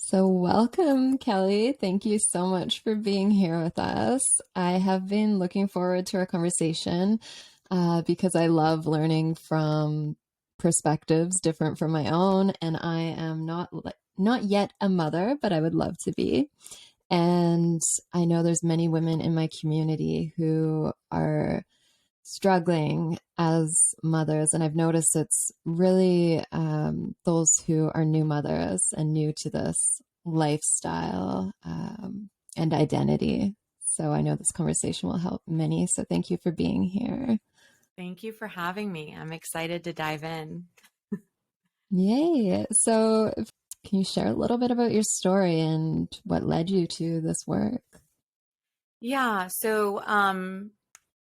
So, welcome, Kelly. Thank you so much for being here with us. I have been looking forward to our conversation because I love learning from perspectives different from my own, and I am not yet a mother, but I would love to be. And I know there's many women in my community who are struggling as mothers. And I've noticed it's really those who are new mothers and new to this lifestyle and identity. So I know this conversation will help many. So thank you for being here. Thank you for having me. I'm excited to dive in. Yay. So can you share a little bit about your story and what led you to this work? Yeah. So,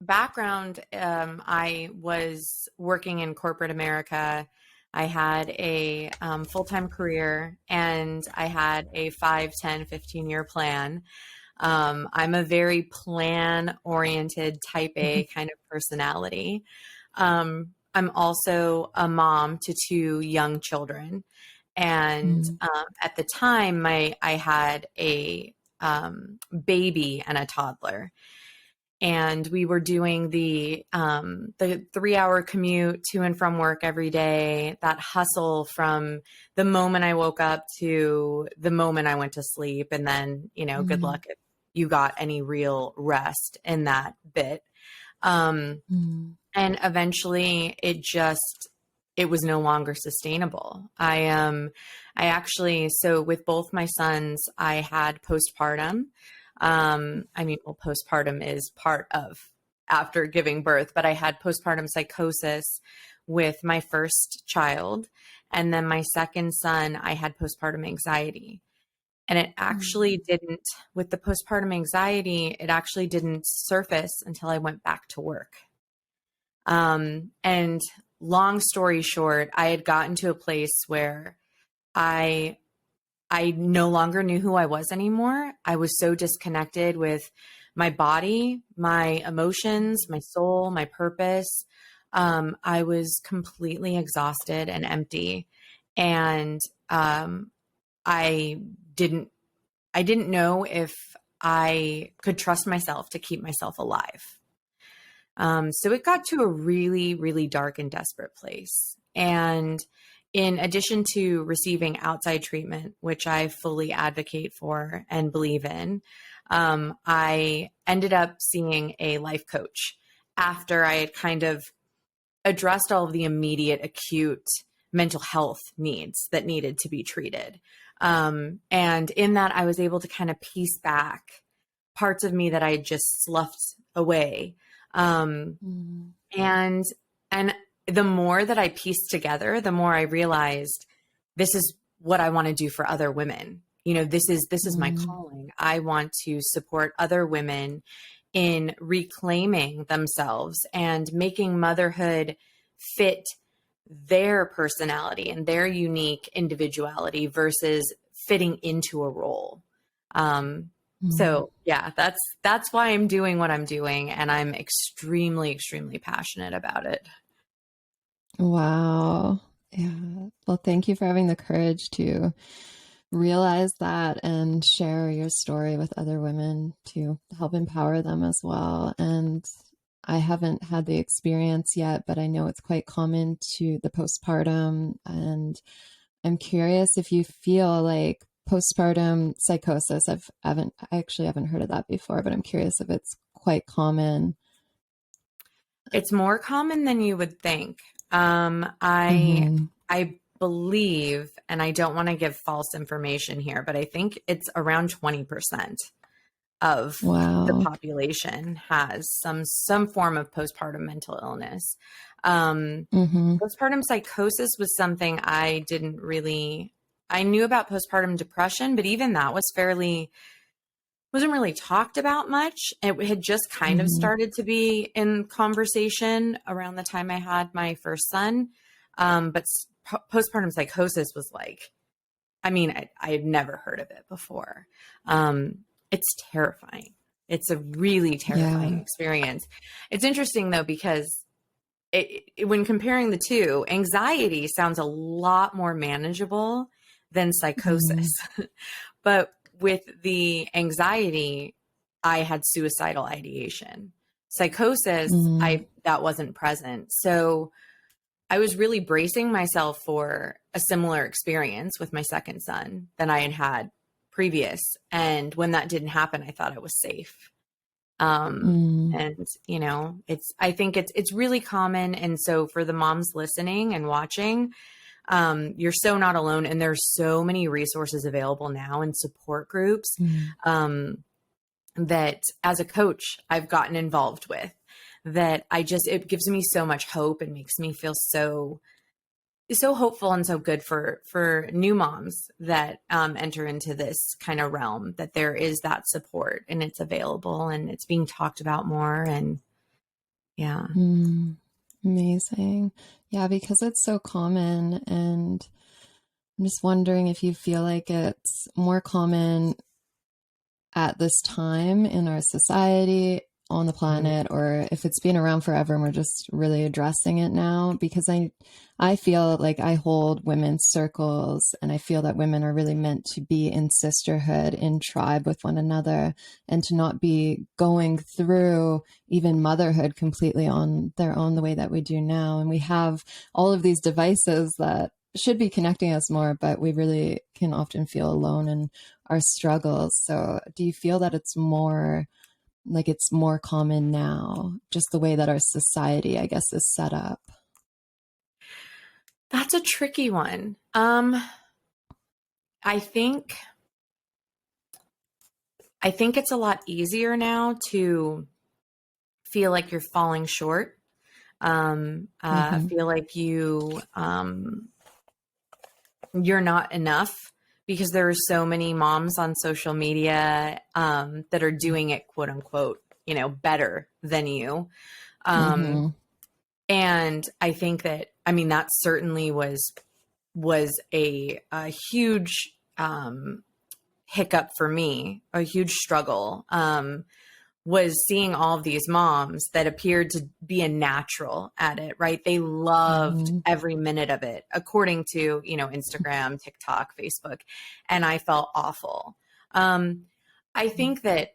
background, I was working in corporate America. I had a full-time career and I had a 5, 10, 15-year plan. I'm a very plan-oriented type A kind of personality. I'm also a mom to 2 young children. And at the time, I had a baby and a toddler, and we were doing the 3-hour commute to and from work every day. That hustle from the moment I woke up to the moment I went to sleep, and then good luck if you got any real rest in that bit. And eventually, it was no longer sustainable. I actually, so with both my sons, I had postpartum. Postpartum is part of after giving birth, but I had postpartum psychosis with my first child. And then my second son, I had postpartum anxiety. And it actually didn't, with the postpartum anxiety, it actually didn't surface until I went back to work. And long story short, I had gotten to a place where I no longer knew who I was anymore. I was so disconnected with my body, my emotions, my soul, my purpose. I was completely exhausted and empty. And I didn't know if I could trust myself to keep myself alive. So it got to a really, really dark and desperate place. And in addition to receiving outside treatment, which I fully advocate for and believe in, I ended up seeing a life coach after I had kind of addressed all of the immediate acute mental health needs that needed to be treated. And in that, I was able to kind of piece back parts of me that I had just sloughed away. And the more that I pieced together, the more I realized this is what I want to do for other women. This is my calling. I want to support other women in reclaiming themselves and making motherhood fit their personality and their unique individuality versus fitting into a role. So yeah, that's why I'm doing what I'm doing. And I'm extremely, extremely passionate about it. Wow. Yeah. Well, thank you for having the courage to realize that and share your story with other women to help empower them as well. And I haven't had the experience yet, but I know it's quite common to the postpartum. And I'm curious if you feel like postpartum psychosis. I actually haven't heard of that before, but I'm curious if it's quite common. It's more common than you would think. I believe, and I don't want to give false information here, but I think it's around 20% of the population has some form of postpartum mental illness. Postpartum psychosis was something I knew about postpartum depression, but even that wasn't really talked about much. It had just kind of started to be in conversation around the time I had my first son. But postpartum psychosis was like, I had never heard of it before. It's terrifying. It's a really terrifying experience. It's interesting though, because when comparing the two, anxiety sounds a lot more manageable than psychosis. But with the anxiety, I had suicidal ideation. Psychosis, that wasn't present. So I was really bracing myself for a similar experience with my second son than I had had previous. And when that didn't happen, I thought I was safe. And you know, I think it's really common. And so for the moms listening and watching, you're so not alone. And there's so many resources available now and support groups, that as a coach, I've gotten involved with, that it gives me so much hope and makes me feel so hopeful and so good for new moms that enter into this kind of realm, that there is that support and it's available and it's being talked about more. And yeah. Amazing. Yeah, because it's so common. And I'm just wondering if you feel like it's more common at this time in our society, on the planet, or if it's been around forever and we're just really addressing it now. Because I feel like I hold women's circles, and I feel that women are really meant to be in sisterhood, in tribe with one another, and to not be going through even motherhood completely on their own the way that we do now. And we have all of these devices that should be connecting us more, but we really can often feel alone in our struggles. So do you feel that it's more common now, just the way that our society, I guess, is set up? That's a tricky one. I think it's a lot easier now to feel like you're falling short. Feel like you're not enough, because there are so many moms on social media that are doing it, quote unquote, you know, better than you. And I think that, I mean, that certainly was a huge hiccup for me, a huge struggle, was seeing all of these moms that appeared to be a natural at it, right? They loved every minute of it, according to, you know, Instagram, TikTok, Facebook. And I felt awful. I think that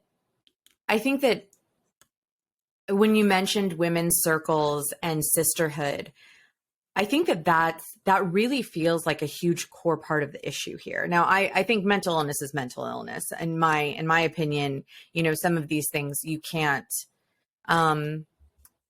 when you mentioned women's circles and sisterhood, I think that really feels like a huge core part of the issue here. Now, I think mental illness is mental illness. In my opinion, you know, some of these things you can't,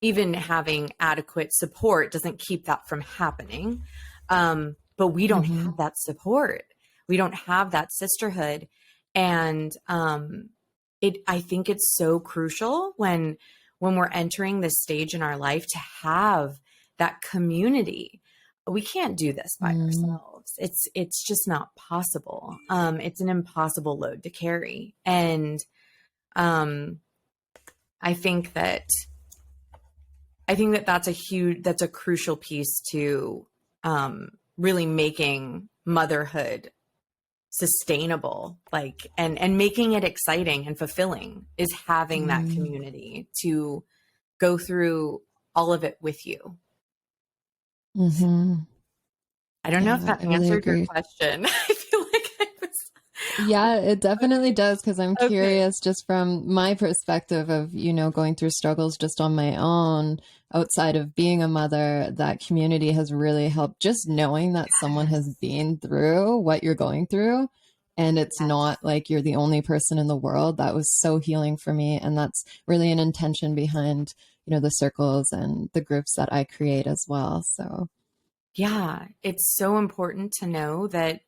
even having adequate support doesn't keep that from happening. But we don't have that support. We don't have that sisterhood. And I think it's so crucial when we're entering this stage in our life to have that community. We can't do this by ourselves. It's just not possible. It's an impossible load to carry. And I think that that's a crucial piece to really making motherhood sustainable, like, and making it exciting and fulfilling, is having that community to go through all of it with you. I don't know if that answered your question. I feel like I was. Yeah, it definitely does, because I'm curious, just from my perspective of, you know, going through struggles just on my own outside of being a mother. That community has really helped, just knowing that someone has been through what you're going through, and it's not like you're the only person in the world. That was so healing for me, and that's really an intention behind, you know, the circles and the groups that I create as well. So yeah, it's so important to know that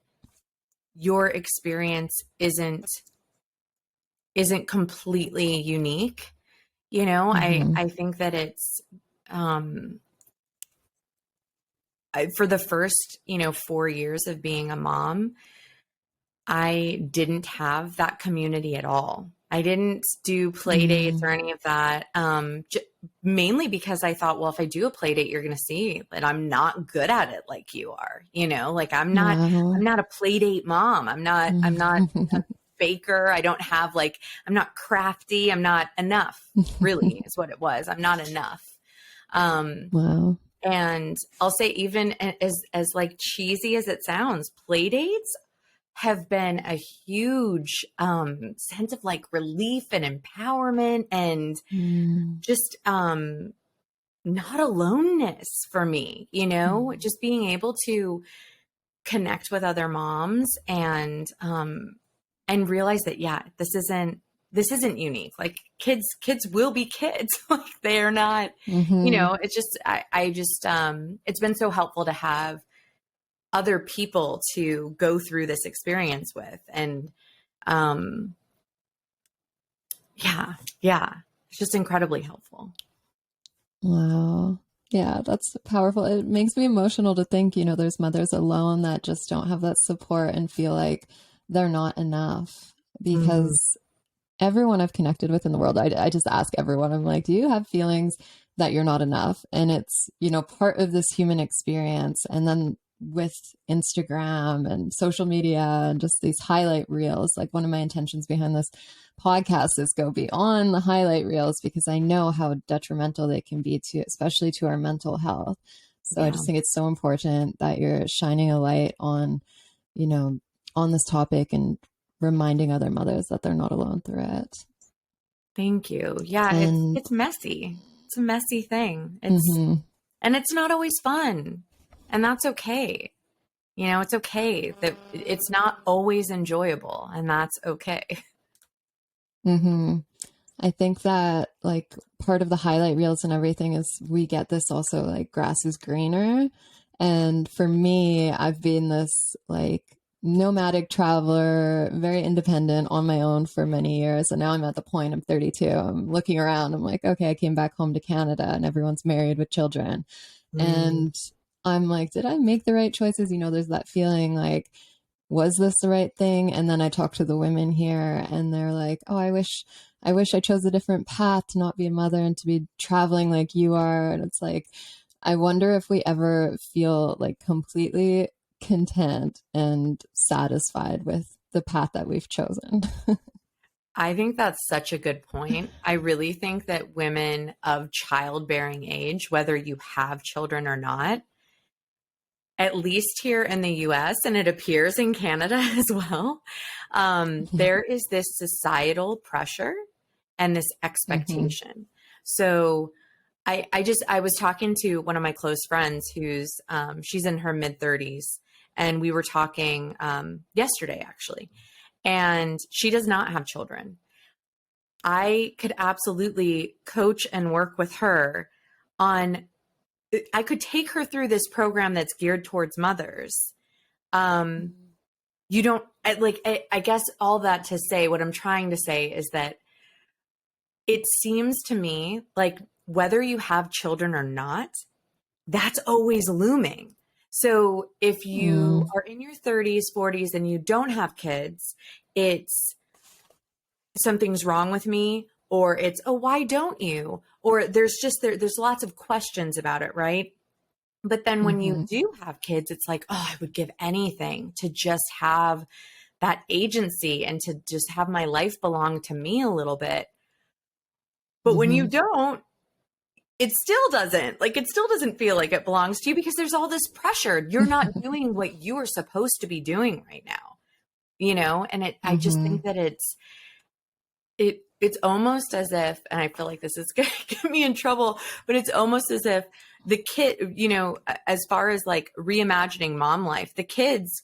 your experience isn't completely unique. You know, I think that it's, for the first, you know, 4 years of being a mom, I didn't have that community at all. I didn't do play dates or any of that. Mainly because I thought, well, if I do a play date, you're going to see that I'm not good at it like you are, you know, like I'm not a play date mom. I'm not a baker. I don't have I'm not crafty. I'm not enough, really is what it was. I'm not enough. And I'll say, even as like cheesy as it sounds, play dates have been a huge sense of like relief and empowerment and just not aloneness for me, you know, just being able to connect with other moms and realize that, yeah, this isn't unique. Like kids will be kids. Like they are not, you know, it's just, I just, it's been so helpful to have other people to go through this experience with. And, yeah, it's just incredibly helpful. Wow. Yeah, that's powerful. It makes me emotional to think, you know, there's mothers alone that just don't have that support and feel like they're not enough because everyone I've connected with in the world, I just ask everyone, I'm like, do you have feelings that you're not enough? And it's, you know, part of this human experience. And then with Instagram and social media and just these highlight reels, like one of my intentions behind this podcast is go beyond the highlight reels because I know how detrimental they can be to, especially to our mental health. So I just think it's so important that you're shining a light on, you know, on this topic and reminding other mothers that they're not alone through it. Thank you. Yeah, And it's messy. It's a messy thing. It's and it's not always fun. And that's okay. You know, it's okay that it's not always enjoyable, and that's okay. I think that like part of the highlight reels and everything is we get this also like grass is greener. And for me, I've been this like nomadic traveler, very independent on my own for many years. And now I'm at the point, I'm 32. I'm looking around. I'm like, okay, I came back home to Canada and everyone's married with children. And I'm like, did I make the right choices? You know, there's that feeling like, was this the right thing? And then I talk to the women here and they're like, oh, I wish I chose a different path to not be a mother and to be traveling like you are. And it's like, I wonder if we ever feel like completely content and satisfied with the path that we've chosen. I think that's such a good point. I really think that women of childbearing age, whether you have children or not, at least here in the US, and it appears in Canada as well, there is this societal pressure and this expectation. So I was talking to one of my close friends who's, she's in her mid-30s, and we were talking yesterday actually, and she does not have children. I could absolutely coach and work with her on, I could take her through this program that's geared towards mothers. You don't I guess all that to say, what I'm trying to say is that it seems to me like whether you have children or not, that's always looming. So if you are in your 30s, 40s, and you don't have kids, it's something's wrong with me, or it's, oh, why don't you? Or there's lots of questions about it, right? But then when you do have kids, it's like, oh, I would give anything to just have that agency and to just have my life belong to me a little bit. But when you don't, it still doesn't feel like it belongs to you because there's all this pressure. You're not doing what you are supposed to be doing right now, you know? And I just think that it's almost as if, and I feel like this is going to get me in trouble, but it's almost as if the kid, you know, as far as like reimagining mom life, the kids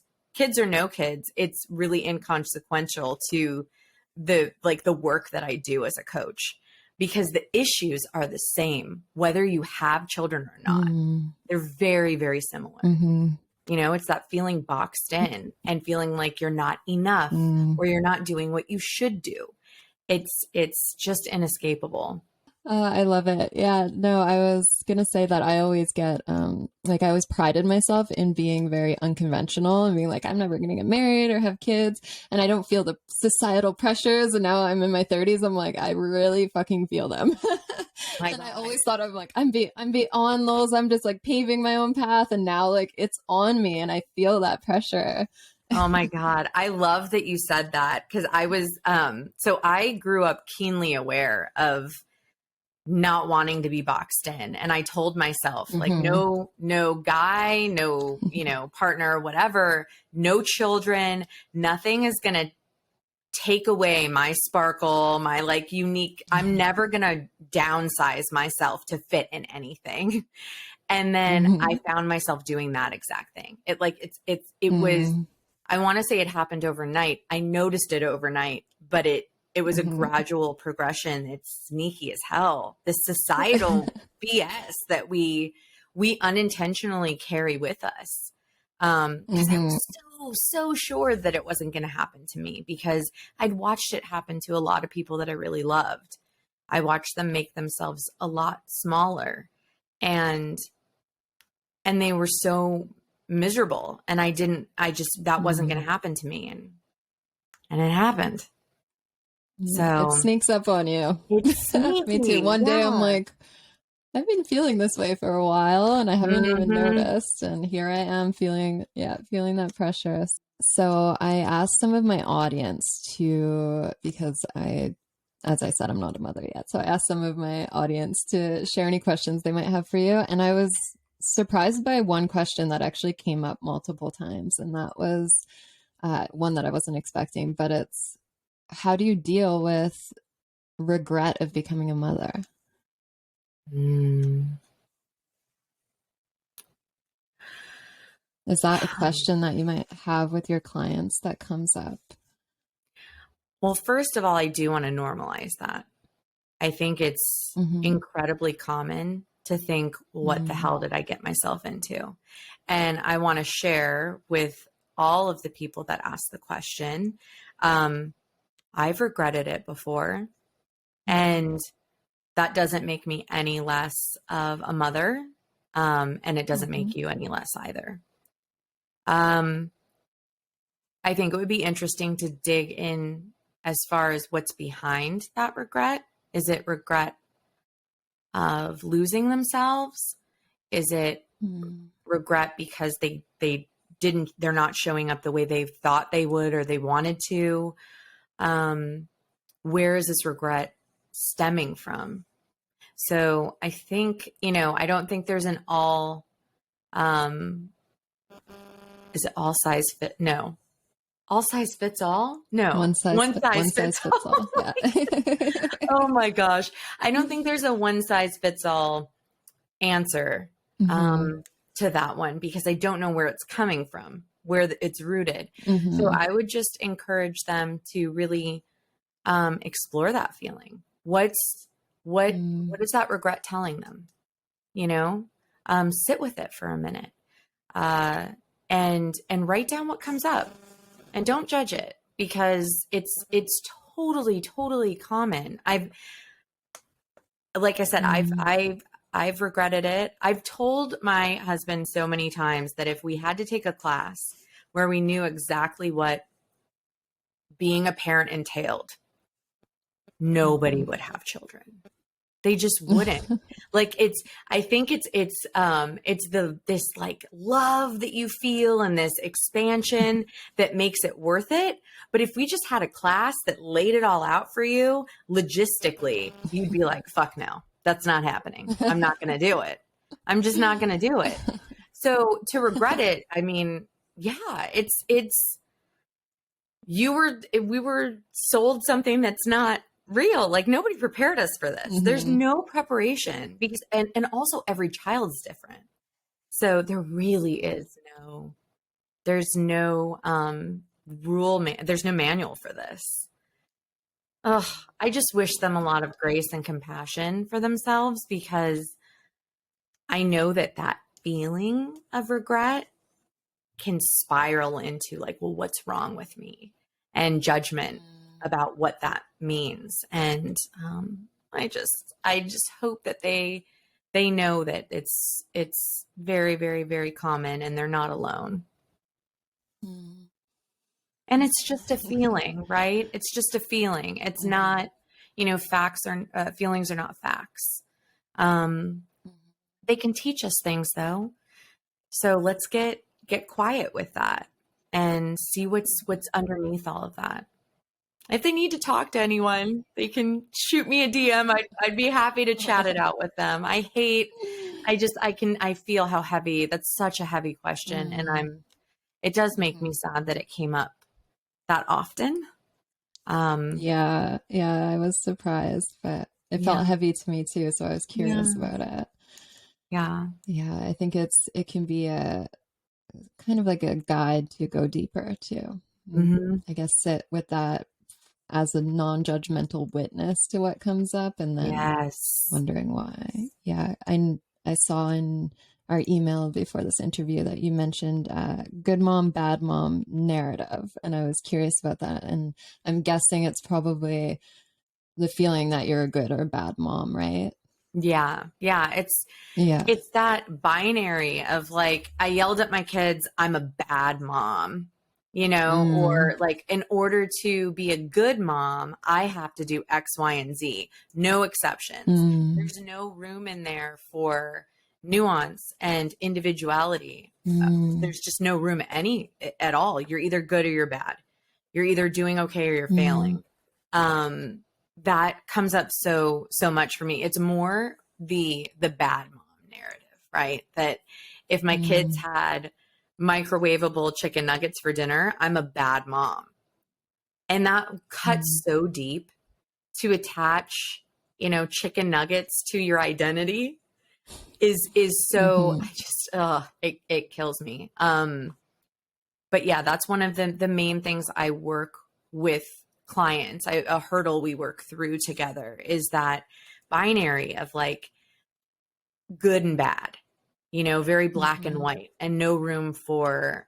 or no kids, it's really inconsequential to the work that I do as a coach, because the issues are the same, whether you have children or not. They're very, very similar. You know, it's that feeling boxed in and feeling like you're not enough or you're not doing what you should do. It's just inescapable. I love it. Yeah, no, I was going to say that I always get, I always prided myself in being very unconventional and being like, I'm never going to get married or have kids. And I don't feel the societal pressures. And now I'm in my 30s. I'm like, I really fucking feel them. And I always thought I'm like, I'm beyond those. I'm just like paving my own path. And now like it's on me and I feel that pressure. Oh my God. I love that you said that, because I was, so I grew up keenly aware of not wanting to be boxed in. And I told myself like, Mm-hmm. no guy, no, partner, whatever, no children, nothing is going to take away my sparkle, my like unique, I'm never going to downsize myself to fit in anything. And then I Mm-hmm. found myself doing that exact thing. It was, Mm-hmm. I want to say it happened overnight. I noticed it overnight, but it was a gradual progression. It's sneaky as hell. This societal BS that we unintentionally carry with us. Because I Mm-hmm. was so sure that it wasn't going to happen to me because I'd watched it happen to a lot of people that I really loved. I watched them make themselves a lot smaller, and they were so miserable, and that wasn't going to happen to me, and it happened. It So sneaks up on you. it's Me too. sneaky. One day I'm Yeah. like, I've been feeling this way for a while and I haven't even Hmm. noticed. And here I am feeling, feeling that pressure. So I asked some of my audience to, because as I said, I'm not a mother yet. So I asked some of my audience to share any questions they might have for you. And I was surprised by one question that actually came up multiple times. And that was one that I wasn't expecting, but it's, how do you deal with regret of becoming a mother? Mm. Is that a question that you might have with your clients that comes up? Well, first of all, I do want to normalize that. I think it's Mm-hmm. incredibly common to think, what the Mm-hmm. hell did I get myself into? And I want to share with all of the people that ask the question. I've regretted it before, and that doesn't make me any less of a mother. And it doesn't Mm-hmm. make you any less either. Um, I think it would be interesting to dig in as far as what's behind that regret. Is it regret of losing themselves? Is it Mm-hmm. regret because they're not showing up the way they thought they would or they wanted to? Where is this regret stemming from? So I think, I don't think there's an um, is it all size fit? No. All size fits all? No. One size One fits size fits all. all. Yeah. Oh my gosh. I don't think there's a one size fits all answer Mm-hmm. um, to that one because I don't know where it's coming from, where it's rooted. So Mm-hmm. I would just encourage them to really explore that feeling. What is that regret telling them? You know, sit with it for a minute, uh, and write down what comes up, and don't judge it because it's totally common. Like I said, Mm-hmm. I've regretted it. I've told my husband so many times that if we had to take a class where we knew exactly what being a parent entailed, nobody would have children. They just wouldn't. Like I think it's this like love that you feel and this expansion that makes it worth it. But if we just had a class that laid it all out for you logistically, you'd be like, fuck no, that's not happening. I'm not going to do it. I'm just not going to do it. So to regret it, I mean, yeah, we were sold something that's not real. Like nobody prepared us for this. There's Mm-hmm. no preparation because and also every child's different. So there really is there's no there's no manual for this. Ugh, I just wish them a lot of grace and compassion for themselves because I know that feeling of regret can spiral into like, well, what's wrong with me, and judgment about what that means. And I just hope that they know that it's very, very, very common and they're not alone. Mm-hmm. And it's just a feeling, right? It's just a feeling. It's not, facts are feelings are not facts. Um, they can teach us things though. So let's get quiet with that and see what's underneath all of that. If they need to talk to anyone, they can shoot me a DM. I'd be happy to chat it out with them. I feel how heavy, that's such a heavy question. And it does make me sad that it came up that often. Yeah, I was surprised, but it Yeah. felt heavy to me too, so I was curious Yeah. about it. Yeah. Yeah, I think it can be a kind of like a guide to go deeper too. Mm-hmm. I guess sit with that as a non-judgmental witness to what comes up and then Yes. wondering why. Yeah, I saw in our email before this interview that you mentioned good mom, bad mom narrative. And I was curious about that. And I'm guessing it's probably the feeling that you're a good or bad mom, right? Yeah. Yeah. Yeah. It's that binary of like, I yelled at my kids, I'm a bad mom, or like, in order to be a good mom, I have to do X, Y, and Z. No exceptions. There's no room in there for nuance and individuality. There's just no room at all. You're either good or you're bad. You're either doing okay or you're failing. That comes up so much for me. It's more the bad mom narrative, right? That if my kids had microwavable chicken nuggets for dinner, I'm a bad mom. And that cuts so deep to attach, chicken nuggets to your identity is so, it kills me. But yeah, that's one of the main things I work with clients. A hurdle we work through together is that binary of like good and bad, very black and white, and no room for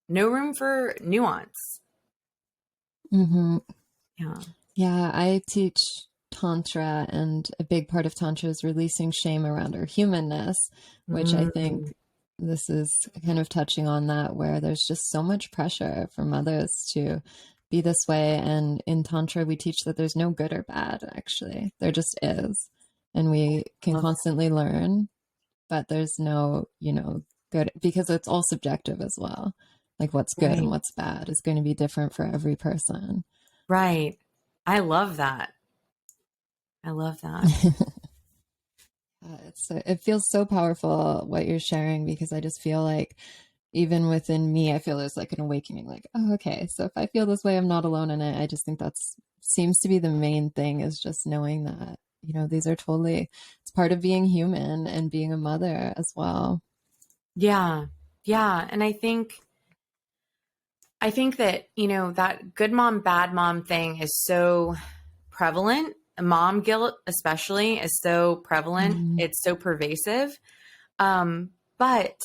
nuance. Yeah. Yeah, I teach Tantra, and a big part of Tantra is releasing shame around our humanness, which I think this is kind of touching on that, where there's just so much pressure for mothers to be this way. And in Tantra, we teach that there's no good or bad, actually. There just is. And we can constantly learn, but there's no, good, because it's all subjective as well. Like what's good and what's bad is going to be different for every person. Right. I love that. It feels so powerful what you're sharing, because I just feel like even within me, I feel there's like an awakening, like, oh, okay, so if I feel this way, I'm not alone in it. I just think that's seems to be the main thing, is just knowing that, these are totally, it's part of being human and being a mother as well. Yeah. Yeah. And I think that, that good mom, bad mom thing is so prevalent. Mom guilt, especially, is so prevalent. It's so pervasive. But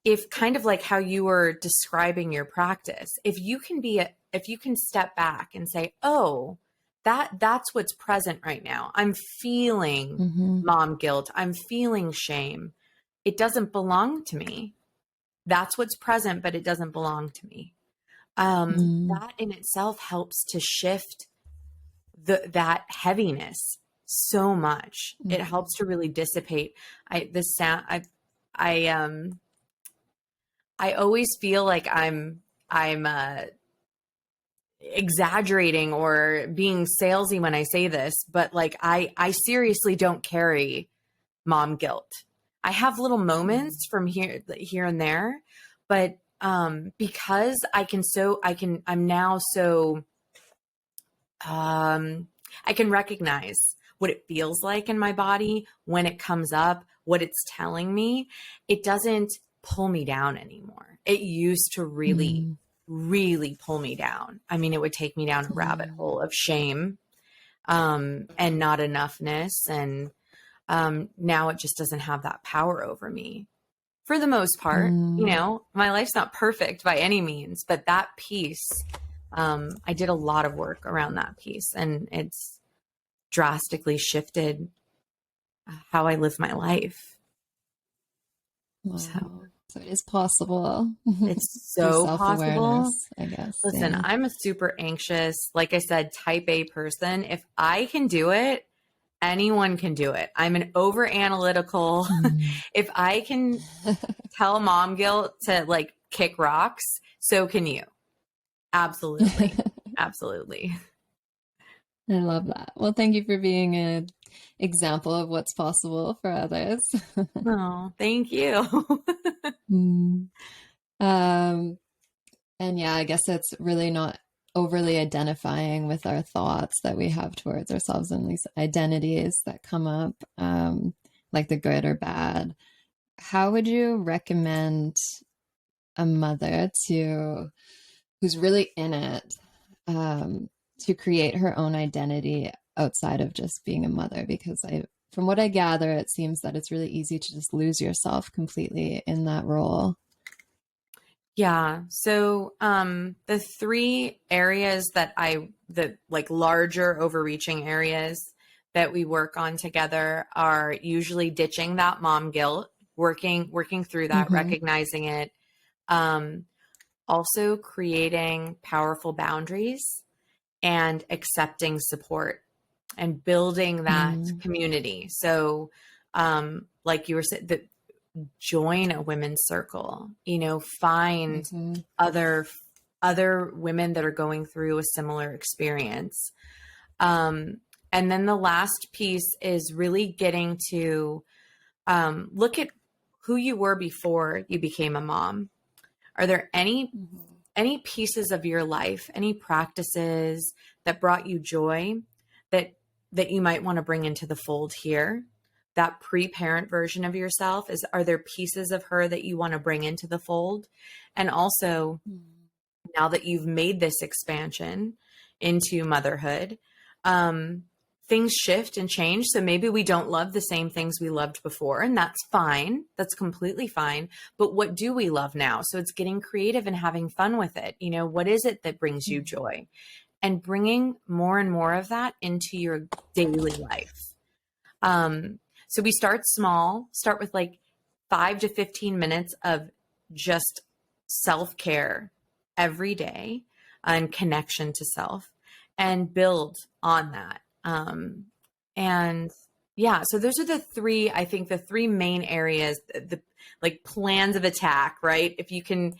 if kind of like how you were describing your practice, if you can step back and say, oh, that's what's present right now. I'm feeling mom guilt. I'm feeling shame. It doesn't belong to me. That's what's present, but it doesn't belong to me. That in itself helps to shift that heaviness so much. It helps to really dissipate. I always feel like I'm exaggerating or being salesy when I say this, but like I seriously don't carry mom guilt. I have little moments from here and there, but because I'm now so I can recognize what it feels like in my body when it comes up, what it's telling me. It doesn't pull me down anymore. It used to really, really pull me down. I mean, it would take me down a rabbit hole of shame and not enoughness. And now it just doesn't have that power over me. For the most part, my life's not perfect by any means, but that piece, I did a lot of work around that piece, and it's drastically shifted how I live my life. Wow. So it is possible. It's so possible. I guess. Listen, I'm a super anxious, like I said, type A person. If I can do it, anyone can do it. I'm an over analytical. If I can tell mom guilt to like kick rocks, so can you. Absolutely. Absolutely. I love that. Well, thank you for being an example of what's possible for others. Oh, thank you. Mm. Um, and yeah, I guess it's really not overly identifying with our thoughts that we have towards ourselves and these identities that come up, like the good or bad. How would you recommend a mother to who's really in it, to create her own identity outside of just being a mother? Because from what I gather, it seems that it's really easy to just lose yourself completely in that role. Yeah. So, the three areas the like larger overreaching areas that we work on together are usually ditching that mom guilt, working through that, Mm-hmm. recognizing it. Um, Also creating powerful boundaries and accepting support and building that Mm-hmm. community. So, like you were saying, that join a women's circle, find Mm-hmm. other women that are going through a similar experience. Um, and then the last piece is really getting to look at who you were before you became a mom. Are there Mm-hmm. any pieces of your life, any practices that brought you joy that you might want to bring into the fold here? That pre-parent version of yourself, are there pieces of her that you want to bring into the fold? And also, now that you've made this expansion into motherhood, um, things shift and change. So maybe we don't love the same things we loved before, and that's fine. That's completely fine. But what do we love now? So it's getting creative and having fun with it. What is it that brings you joy? And bringing more and more of that into your daily life. So we start small, start with like 5 to 15 minutes of just self care every day and connection to self and build on that. And yeah, so those are I think the three main areas, the like plans of attack, right? If you can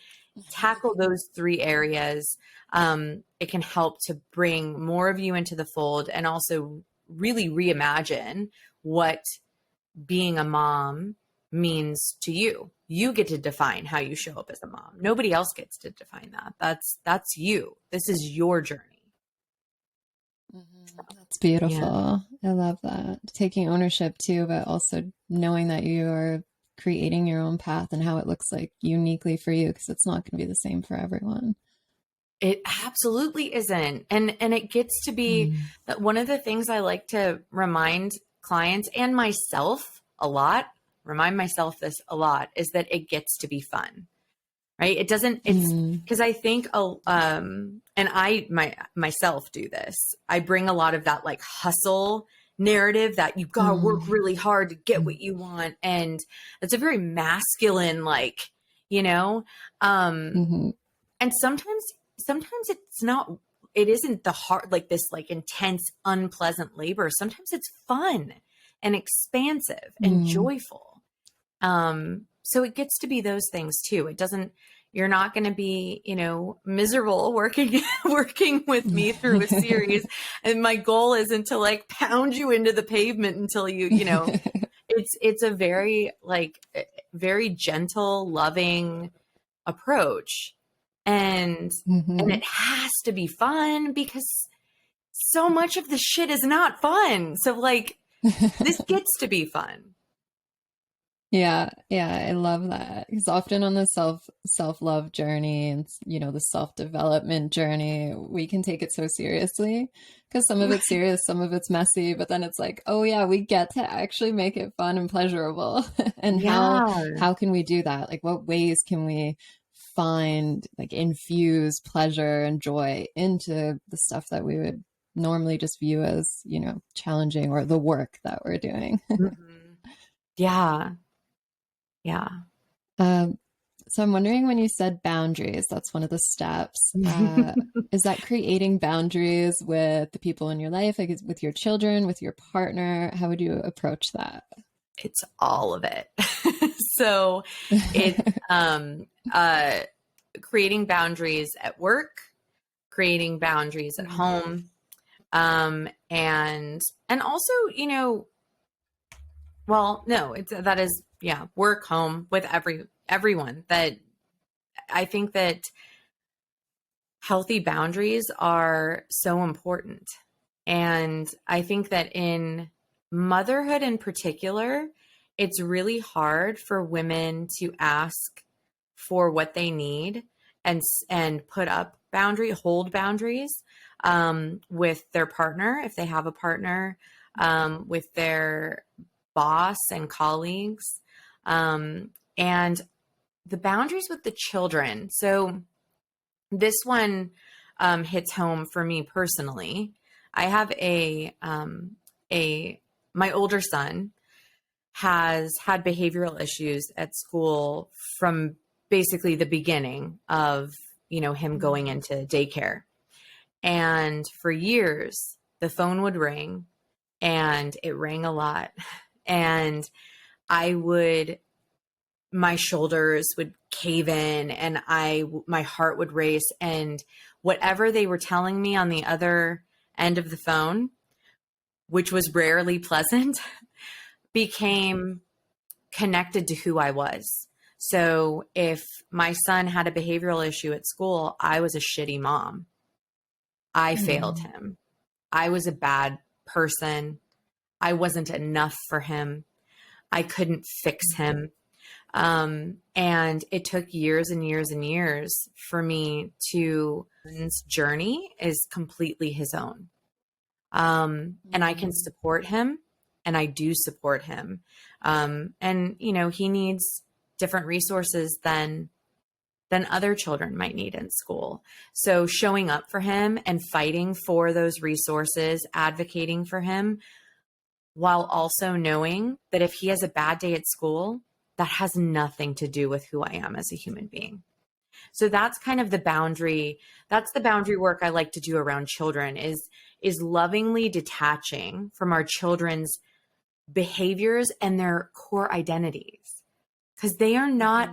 tackle those three areas, it can help to bring more of you into the fold and also really reimagine what being a mom means to you. You get to define how you show up as a mom. Nobody else gets to define that. That's you. This is your journey. Mm-hmm. So, That's yeah. beautiful. I love that. Taking ownership too, but also knowing that you are creating your own path and how it looks like uniquely for you, because it's not going to be the same for everyone. It absolutely isn't. And it gets to be Mm. that one of the things I like to remind clients and myself a lot, remind myself this a lot, is that it gets to be fun. Right? It doesn't, it's Mm. because I think, and myself do this. I bring a lot of that like hustle narrative that you got to work Mm. really hard to get what you want. And it's a very masculine, like, you know, um, Mm-hmm. and sometimes it's not, it isn't the hard, like this, like intense, unpleasant labor. Sometimes it's fun and expansive and Mm. joyful. So it gets to be those things too. It doesn't, you're not going to be, miserable working, working with me through a series. And my goal isn't to like pound you into the pavement until it's a very like, very gentle, loving approach. And Mm-hmm. it has to be fun because so much of the shit is not fun. So like, this gets to be fun. Yeah, yeah, I love that. Because often on the self-love journey and the self-development journey, we can take it so seriously because some of it's serious, some of it's messy, but then it's like, oh yeah, we get to actually make it fun and pleasurable. And Yeah. how can we do that? Like what ways can we find like infuse pleasure and joy into the stuff that we would normally just view as, challenging or the work that we're doing. Mhm. Yeah. Yeah. Um, so I'm wondering when you said boundaries, that's one of the steps. Is that creating boundaries with the people in your life, like with your children, with your partner? How would you approach that? It's all of it. So it's creating boundaries at work, creating boundaries at Mm. home, And also, you know, well, no, that is, yeah, work, home, with everyone. That I think that healthy boundaries are so important. And I think that in motherhood in particular, it's really hard for women to ask for what they need and put up hold boundaries with their partner, if they have a partner, with their boss and colleagues, and the boundaries with the children. So this one hits home for me personally. I have my older son has had behavioral issues at school from basically the beginning of, you know, him going into daycare. And for years, the phone would ring, and it rang a lot. And my shoulders would cave in, and my heart would race, and whatever they were telling me on the other end of the phone, which was rarely pleasant, became connected to who I was. So if my son had a behavioral issue at school, I was a shitty mom. I failed him. I was a bad person. I wasn't enough for him. I couldn't fix him. And it took years and years and years for me his journey is completely his own. And I can support him, and I do support him. And you know, he needs different resources than other children might need in school. So showing up for him and fighting for those resources, advocating for him, while also knowing that if he has a bad day at school, that has nothing to do with who I am as a human being. So that's kind of the boundary. That's the boundary work I like to do around children is lovingly detaching from our children's behaviors and their core identities, because they are not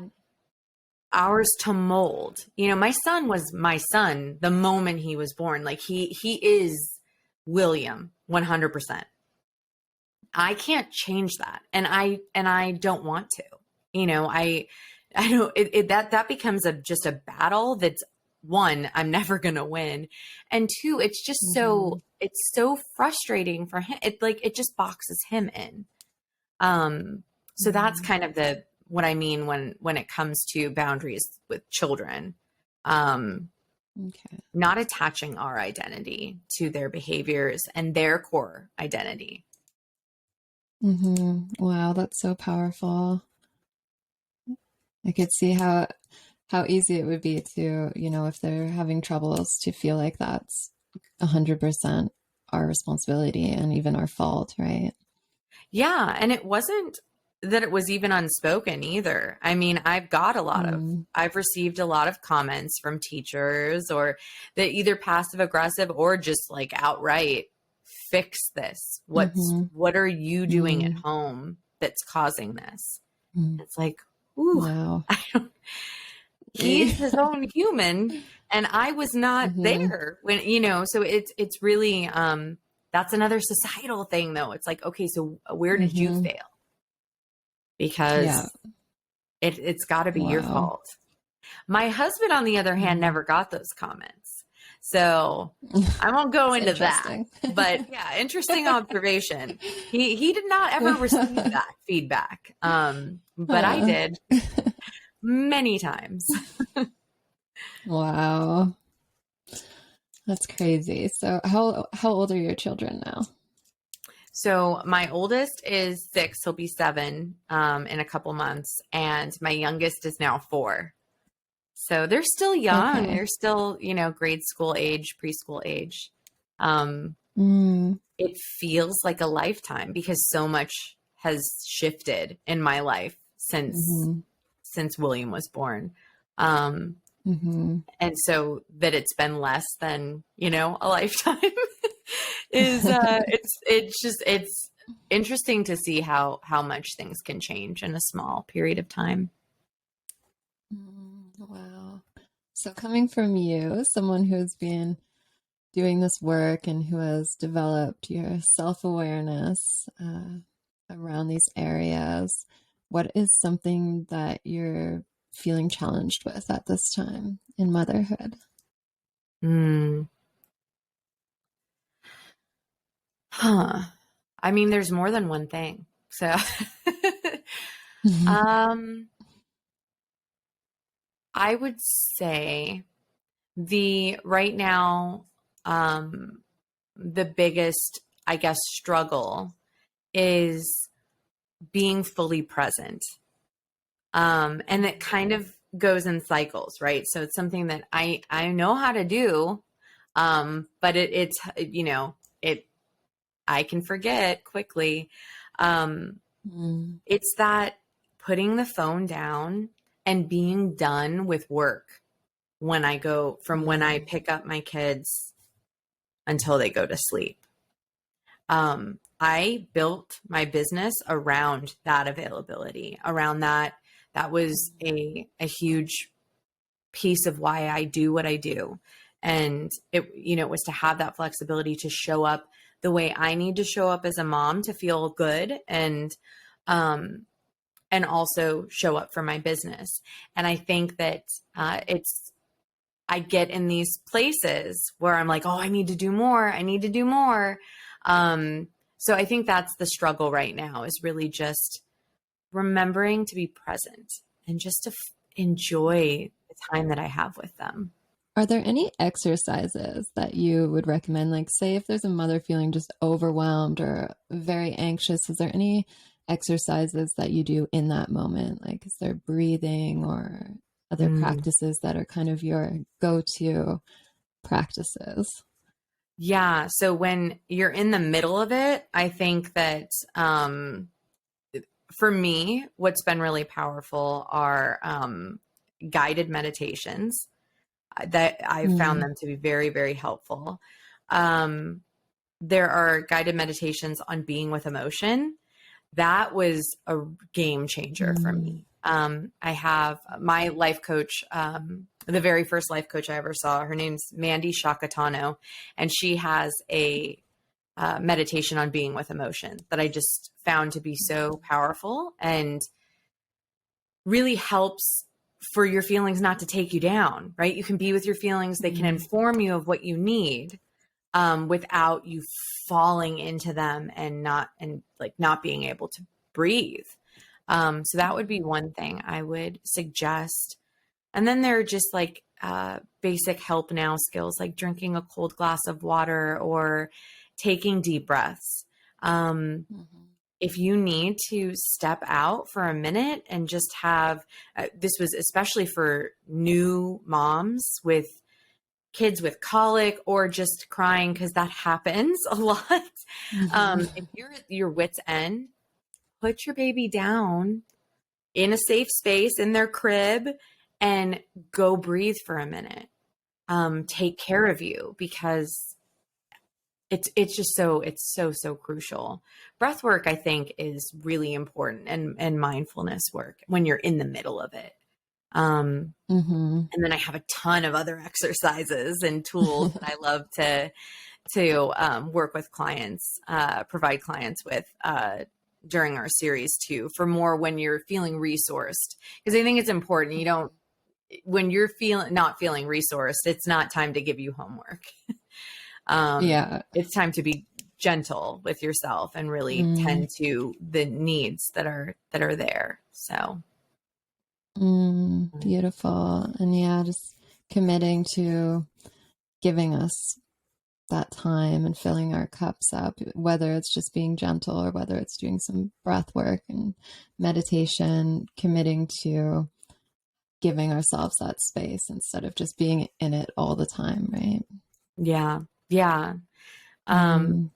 ours to mold. You know, my son was my son the moment he was born. Like he is William 100%. I can't change that. And I don't want to, you know, I don't, that becomes just a battle that's, one, I'm never going to win. And two, it's just it's so frustrating for him. It just boxes him in. So that's kind of what I mean when it comes to boundaries with children. Not attaching our identity to their behaviors and their core identity. Wow, that's so powerful. I could see how easy it would be to, you know, if they're having troubles, to feel like that's 100% our responsibility and even our fault, right? Yeah, and it wasn't that it was even unspoken either. I mean, I've received a lot of comments from teachers, or that either passive aggressive or just like outright, fix this. What are you doing at home that's causing this? It's like, ooh, wow. He's his own human, and I was not there when, you know, so it's really, that's another societal thing though. It's like, okay, so where did you fail? Because it's gotta be your fault. My husband, on the other hand, never got those comments. So I won't go into that, but yeah, interesting observation. He did not ever receive that feedback. But I did many times. Wow. That's crazy. So how old are your children now? So my oldest is 6. He'll be 7 in a couple months. And my youngest is now 4. So they're still young. Okay. They're still, you know, grade school age, preschool age. It feels like a lifetime because so much has shifted in my life since William was born. And so that it's been less than, you know, a lifetime is, it's interesting to see how much things can change in a small period of time. Wow. So coming from you, someone who's been doing this work and who has developed your self-awareness around these areas, what is something that you're feeling challenged with at this time in motherhood? Hmm. Huh. I mean, there's more than one thing. So, um, I would say right now, the biggest, I guess, struggle is being fully present. And it kind of goes in cycles, right? So it's something that I know how to do. But it's, I can forget quickly. It's that putting the phone down and being done with work when I pick up my kids until they go to sleep. I built my business around that availability, around that. That was a huge piece of why I do what I do. And it was to have that flexibility to show up the way I need to show up as a mom to feel good, and also show up for my business. And I think that I get in these places where I'm like, oh, I need to do more. I need to do more. So I think that's the struggle right now, is really just remembering to be present and just to enjoy the time that I have with them. Are there any exercises that you would recommend? Like, say, if there's a mother feeling just overwhelmed or very anxious, is there any exercises that you do in that moment? Like, is there breathing or other Mm. practices that are kind of your go-to practices? Yeah. So when you're in the middle of it, I think that for me, what's been really powerful are guided meditations. That I've found Mm, them to be very, very helpful. Um, there are guided meditations on being with emotion. That was a game changer for mm, me. I have my life coach, the very first life coach I ever saw. Her name's Mandy Shakatano, and she has a meditation on being with emotion that I just found to be so powerful and really helps for your feelings not to take you down, right? You can be with your feelings. They can mm, inform you of what you need, without you falling into them and not being able to breathe. So that would be one thing I would suggest. And then there are just like basic help now skills, like drinking a cold glass of water or taking deep breaths. mhm, If you need to step out for a minute and just have, this was especially for new moms with kids with colic or just crying, because that happens a lot. mhm. If you're at your wit's end, put your baby down in a safe space in their crib and go breathe for a minute. Take care of you, because it's so crucial. Breath work, I think, is really important, and mindfulness work when you're in the middle of it. Mhm. And then I have a ton of other exercises and tools that I love to work with clients, provide clients with during our series too, for more when you're feeling resourced. Because I think it's important. You don't, when you're not feeling resourced, it's not time to give you homework. Yeah. It's time to be gentle with yourself and really Mm, tend to the needs that are there. So beautiful. And yeah, just committing to giving us that time and filling our cups up, whether it's just being gentle or whether it's doing some breath work and meditation, committing to giving ourselves that space instead of just being in it all the time, right? yeah, yeah. Um, Mm,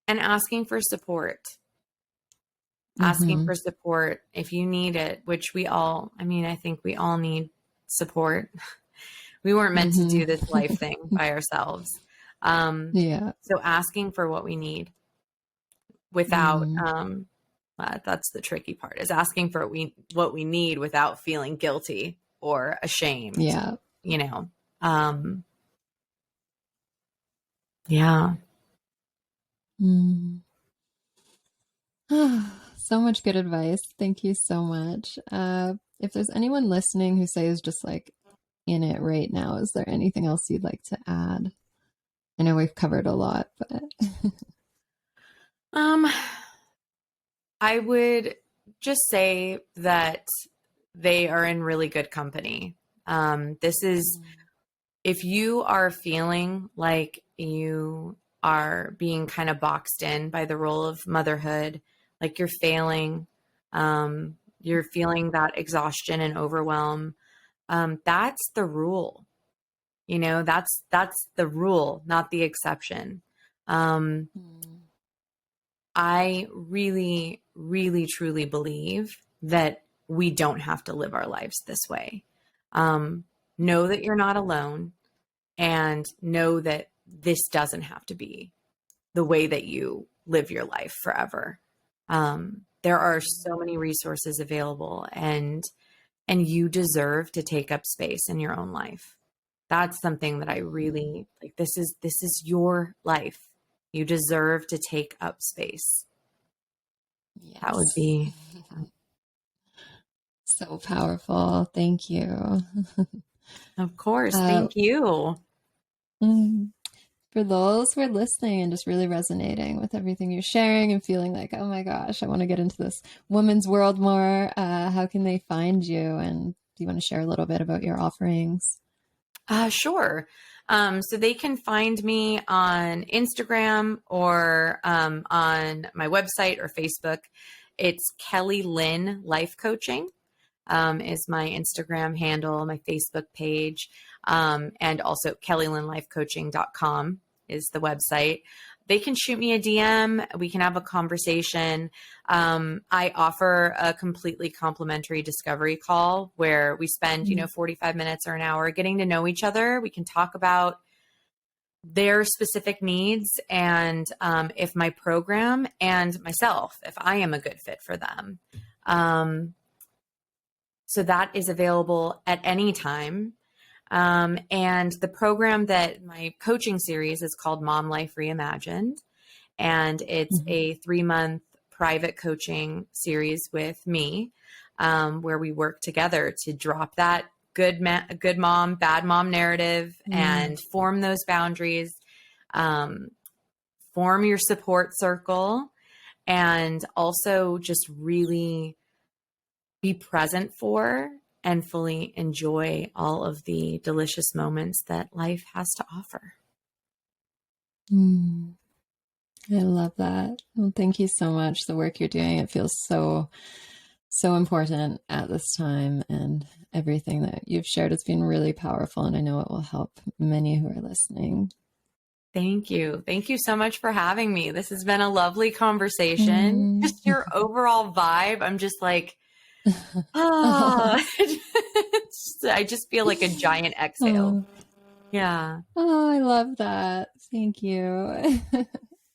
and asking for support. Asking mm-hmm, for support if you need it, which we all, I mean, I think we all need support. We weren't meant to do this mm-hmm. life thing by ourselves. Um, Yeah. so asking for what we need without, Mm, that's the tricky part, is asking for what we need without feeling guilty or ashamed, yeah. you know. Um, Yeah. Mm. So much good advice. Thank you so much. If there's anyone listening who says just like in it right now, is there anything else you'd like to add? I know we've covered a lot, but Um, I would just say that they are in really good company. This is, if you are feeling like you are being kind of boxed in by the role of motherhood, like you're failing, you're feeling that exhaustion and overwhelm, that's the rule. That's the rule, not the exception. Um, I really, really, truly believe that we don't have to live our lives this way. Know that you're not alone, and know that this doesn't have to be the way that you live your life forever. There are so many resources available, and you deserve to take up space in your own life. That's something that I really like. This is your life. You deserve to take up space. That would yes. be, So powerful. Thank you. of course. Uh, Thank you. mm, for those who are listening and just really resonating with everything you're sharing and feeling like, oh my gosh, I want to get into this woman's world more, how can they find you? And do you want to share a little bit about your offerings? Sure. So they can find me on Instagram or on my website or Facebook. It's Kelly Lynn Life Coaching, is my Instagram handle, my Facebook page, and also kellylynnlifecoaching.com is the website. They can shoot me a DM. We can have a conversation. I offer a completely complimentary discovery call where we spend, 45 minutes or an hour getting to know each other. We can talk about their specific needs and if my program and myself, if I am a good fit for them. So that is available at any time. And the program that my coaching series is called Mom Life Reimagined. And it's Mm-hmm. a 3-month private coaching series with me, where we work together to drop that good mom, bad mom narrative Mm. and form those boundaries, um, form your support circle, and also just really be present for and fully enjoy all of the delicious moments that life has to offer. Mm. I love that. Well, thank you so much. The work you're doing, it feels so, so important at this time. And everything that you've shared has been really powerful. And I know it will help many who are listening. Thank you. Thank you so much for having me. This has been a lovely conversation. Mm. Just your overall vibe. I'm just like, Oh. ah, I just feel like a giant exhale. Oh. Yeah. Oh, I love that. Thank you.